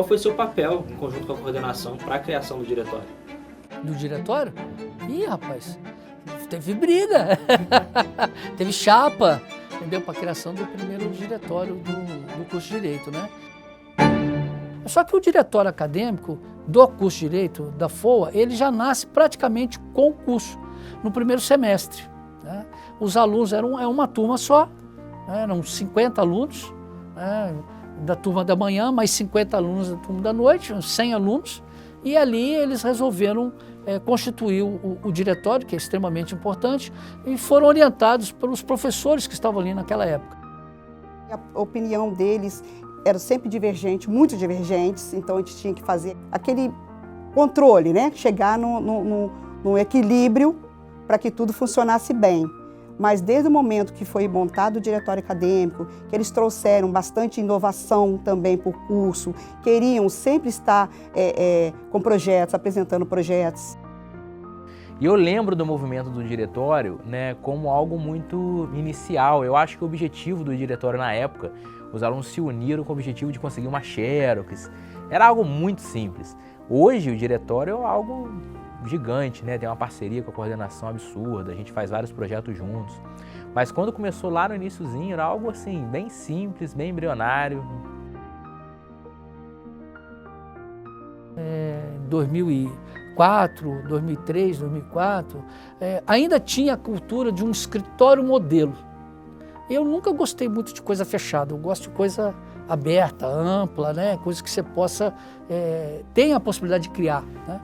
foi seu papel, em conjunto com a coordenação, para a criação do diretório? Do diretório? Ih, rapaz, teve briga, teve chapa, entendeu? Para a criação do primeiro diretório do curso de Direito, né? Só que o diretório acadêmico do curso de Direito, da FOA, ele já nasce praticamente com o curso, no primeiro semestre, né? Os alunos eram uma turma só, né? Eram 50 alunos, né? Da turma da manhã, mais 50 alunos da turma da noite, uns 100 alunos, e ali eles resolveram constituir o diretório, que é extremamente importante, e foram orientados pelos professores que estavam ali naquela época. A opinião deles era sempre divergente, muito divergentes, então a gente tinha que fazer aquele controle, né? Chegar num equilíbrio para que tudo funcionasse bem. Mas desde o momento que foi montado o diretório acadêmico, que eles trouxeram bastante inovação também para o curso, queriam sempre estar com projetos, apresentando projetos. E eu lembro do movimento do diretório, né, como algo muito inicial. Eu acho que o objetivo do diretório na época, os alunos se uniram com o objetivo de conseguir uma xerox. Era algo muito simples. Hoje o diretório é algo gigante, né? Tem uma parceria com a coordenação absurda, a gente faz vários projetos juntos. Mas quando começou lá no iniciozinho, era algo assim, bem simples, bem embrionário. Em 2004, 2003, 2004, ainda tinha a cultura de um escritório modelo. Eu nunca gostei muito de coisa fechada, eu gosto de coisa aberta, ampla, né? Coisa que você possa, ter a possibilidade de criar, né?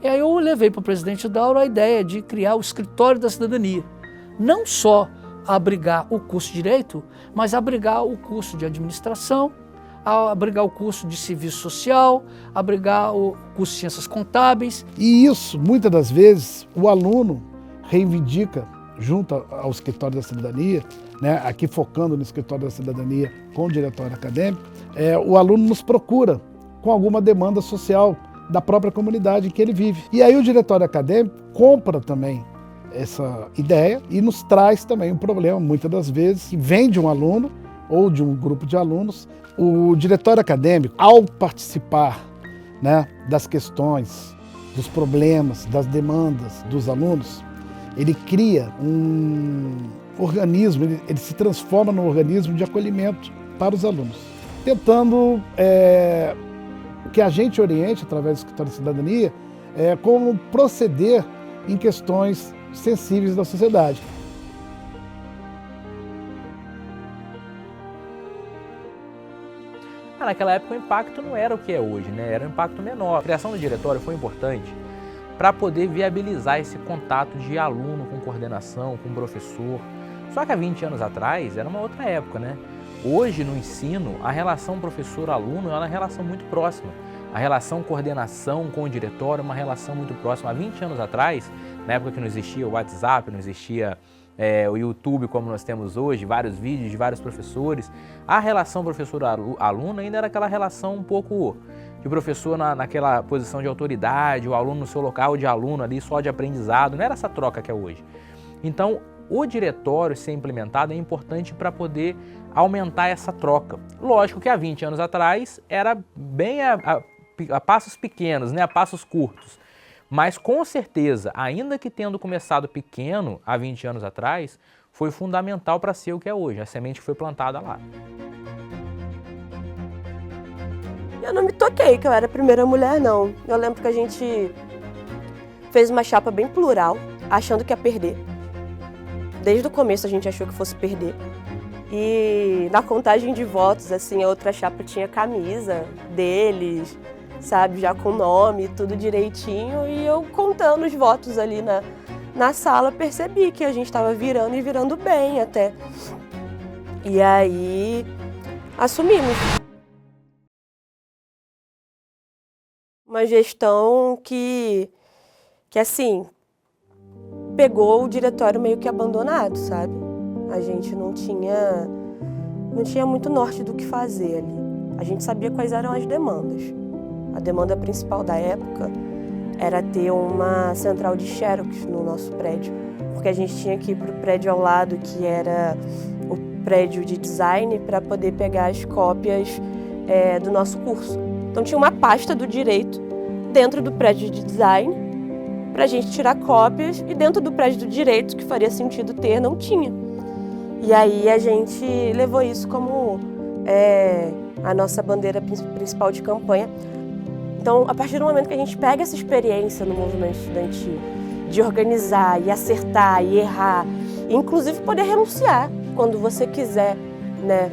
E aí eu levei para o presidente Dauro a ideia de criar o Escritório da Cidadania. Não só abrigar o curso de Direito, mas abrigar o curso de Administração, abrigar o curso de Serviço Social, abrigar o curso de Ciências Contábeis. E isso, muitas das vezes, o aluno reivindica junto ao Escritório da Cidadania, né, aqui focando no Escritório da Cidadania com o diretório acadêmico, o aluno nos procura com alguma demanda social da própria comunidade em que ele vive. E aí o diretório acadêmico compra também essa ideia e nos traz também um problema, muitas das vezes, que vem de um aluno ou de um grupo de alunos. O diretório acadêmico, ao participar, né, das questões, dos problemas, das demandas dos alunos, ele cria um organismo, ele se transforma num organismo de acolhimento para os alunos, tentando que a gente oriente, através do Escritório de Cidadania, como proceder em questões sensíveis da sociedade. Naquela época o impacto não era o que é hoje, né? Era um impacto menor. A criação do diretório foi importante para poder viabilizar esse contato de aluno com coordenação, com professor. Só que há 20 anos atrás era uma outra época, né? Hoje, no ensino, a relação professor-aluno é uma relação muito próxima. A relação coordenação com o diretório é uma relação muito próxima. Há 20 anos atrás, na época que não existia o WhatsApp, não existia o YouTube como nós temos hoje, vários vídeos de vários professores, a relação professor-aluno ainda era aquela relação um pouco de professor naquela posição de autoridade, o aluno no seu local de aluno ali só de aprendizado, não era essa troca que é hoje. Então, o diretório ser implementado é importante para poder aumentar essa troca. Lógico que há 20 anos atrás era bem a passos pequenos, né, a passos curtos. Mas com certeza, ainda que tendo começado pequeno há 20 anos atrás, foi fundamental para ser o que é hoje, a semente que foi plantada lá. Eu não me toquei que eu era a primeira mulher, não. Eu lembro que a gente fez uma chapa bem plural, achando que ia perder. Desde o começo a gente achou que fosse perder. E na contagem de votos, assim, a outra chapa tinha camisa deles, sabe, já com nome, tudo direitinho. E eu contando os votos ali na sala, percebi que a gente estava virando e virando bem até. E aí, assumimos. Uma gestão que assim, pegou o diretório meio que abandonado, sabe? A gente não tinha muito norte do que fazer ali. A gente sabia quais eram as demandas. A demanda principal da época era ter uma central de xerox no nosso prédio, porque a gente tinha que ir para o prédio ao lado, que era o prédio de design, para poder pegar as cópias do nosso curso. Então tinha uma pasta do direito dentro do prédio de design para a gente tirar cópias, e dentro do prédio do direito, que faria sentido ter, não tinha. E aí a gente levou isso como a nossa bandeira principal de campanha. Então, a partir do momento que a gente pega essa experiência no movimento estudantil, de organizar e acertar e errar, e inclusive poder renunciar quando você quiser, né?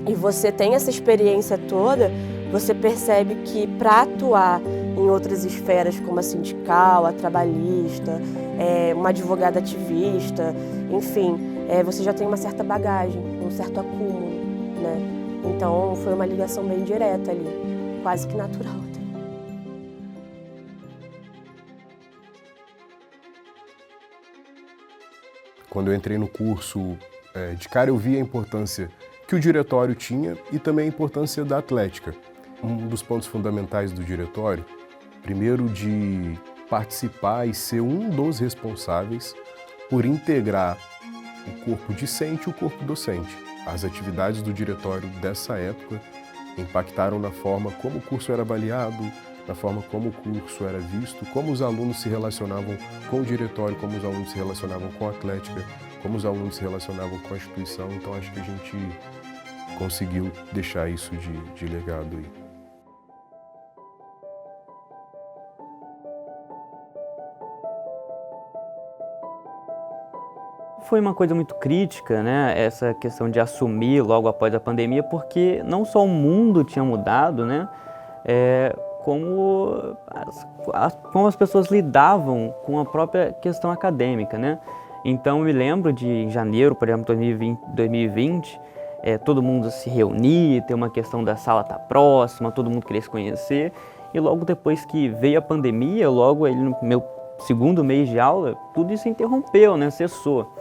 E você tem essa experiência toda, você percebe que para atuar em outras esferas, como a sindical, a trabalhista, uma advogada ativista, enfim, você já tem uma certa bagagem, um certo acúmulo, né? Então foi uma ligação bem direta ali, quase que natural. Quando eu entrei no curso, de cara eu vi a importância que o diretório tinha e também a importância da atlética. Um dos pontos fundamentais do diretório, primeiro de participar e ser um dos responsáveis por integrar o corpo discente e o corpo docente. As atividades do diretório dessa época impactaram na forma como o curso era avaliado, na forma como o curso era visto, como os alunos se relacionavam com o diretório, como os alunos se relacionavam com a atlética, como os alunos se relacionavam com a instituição. Então acho que a gente conseguiu deixar isso de legado aí. Foi uma coisa muito crítica, né, essa questão de assumir logo após a pandemia, porque não só o mundo tinha mudado, né, como as pessoas lidavam com a própria questão acadêmica, né. Então eu me lembro de em janeiro, por exemplo, 2020, todo mundo se reunir, ter uma questão da sala estar próxima, todo mundo queria se conhecer, e logo depois que veio a pandemia, logo aí no meu segundo mês de aula, tudo isso interrompeu, né, cessou.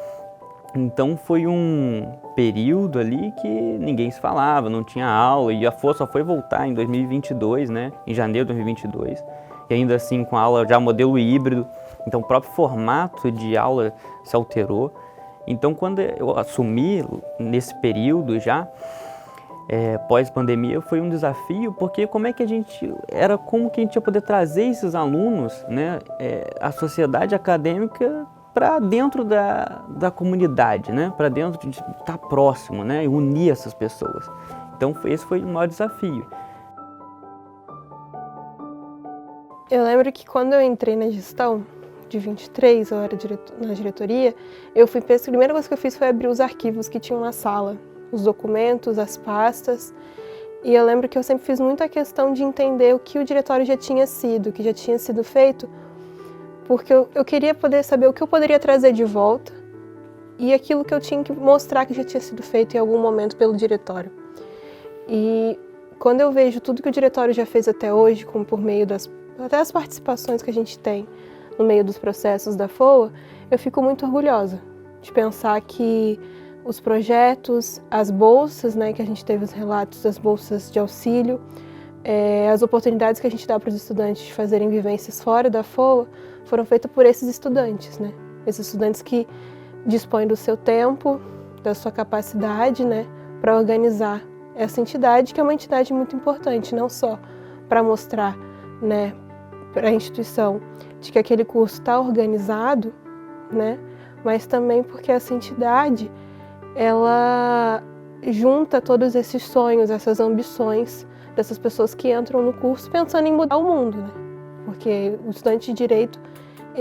Então foi um período ali que ninguém se falava, não tinha aula, e a FOA só foi voltar em 2022, né, em janeiro de 2022, e ainda assim com a aula já modelo híbrido, então o próprio formato de aula se alterou. Então quando eu assumi nesse período já, pós-pandemia, foi um desafio, porque como que a gente ia poder trazer esses alunos, né, a sociedade acadêmica para dentro da comunidade, né, para dentro de estar próximo, né, e unir essas pessoas. Então esse foi o maior desafio. Eu lembro que quando eu entrei na gestão, de 23, eu era na diretoria, a primeira coisa que eu fiz foi abrir os arquivos que tinham na sala, os documentos, as pastas, e eu lembro que eu sempre fiz muita questão de entender o que o diretório já tinha sido, o que já tinha sido feito, porque eu queria poder saber o que eu poderia trazer de volta e aquilo que eu tinha que mostrar que já tinha sido feito em algum momento pelo diretório. E quando eu vejo tudo que o diretório já fez até hoje, como por meio até as participações que a gente tem no meio dos processos da FOA, eu fico muito orgulhosa de pensar que os projetos, as bolsas, né, que a gente teve os relatos das bolsas de auxílio, as oportunidades que a gente dá para os estudantes de fazerem vivências fora da FOA, foram feitas por esses estudantes, né? Esses estudantes que dispõem do seu tempo, da sua capacidade, né, para organizar essa entidade, que é uma entidade muito importante, não só para mostrar, né, para a instituição de que aquele curso está organizado, né, mas também porque essa entidade, ela junta todos esses sonhos, essas ambições dessas pessoas que entram no curso pensando em mudar o mundo, né? Porque o estudante de Direito,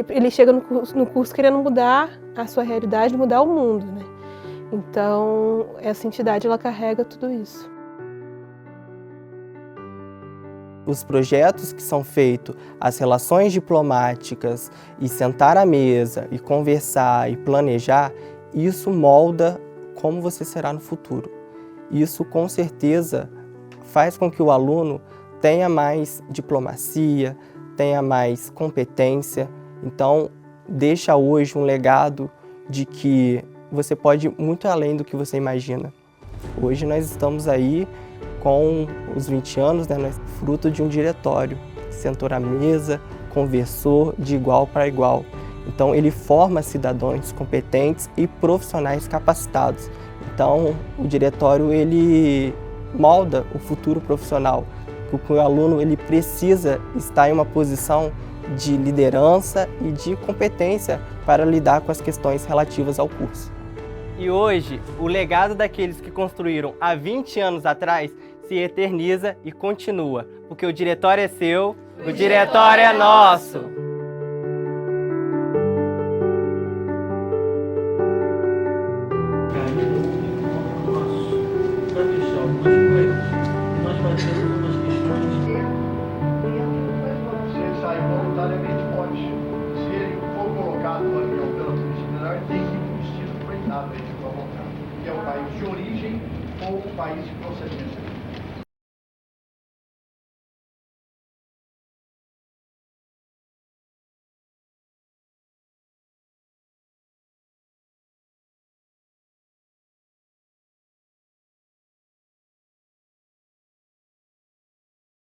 ele chega no curso querendo mudar a sua realidade, mudar o mundo, né? Então, essa entidade, ela carrega tudo isso. Os projetos que são feitos, as relações diplomáticas, e sentar à mesa, e conversar, e planejar, isso molda como você será no futuro. Isso, com certeza, faz com que o aluno tenha mais diplomacia, tenha mais competência. Então, deixa hoje um legado de que você pode ir muito além do que você imagina. Hoje nós estamos aí com os 20 anos, né, fruto de um diretório. Sentou à mesa, conversou de igual para igual. Então, ele forma cidadãos competentes e profissionais capacitados. Então, o diretório, ele molda o futuro profissional. acadêmico que o aluno ele precisa estar em uma posição de liderança e de competência para lidar com as questões relativas ao curso. E hoje, o legado daqueles que construíram há 20 anos atrás se eterniza e continua, porque o diretório é seu, o diretório é nosso! Que é o país de origem ou o país de procedência.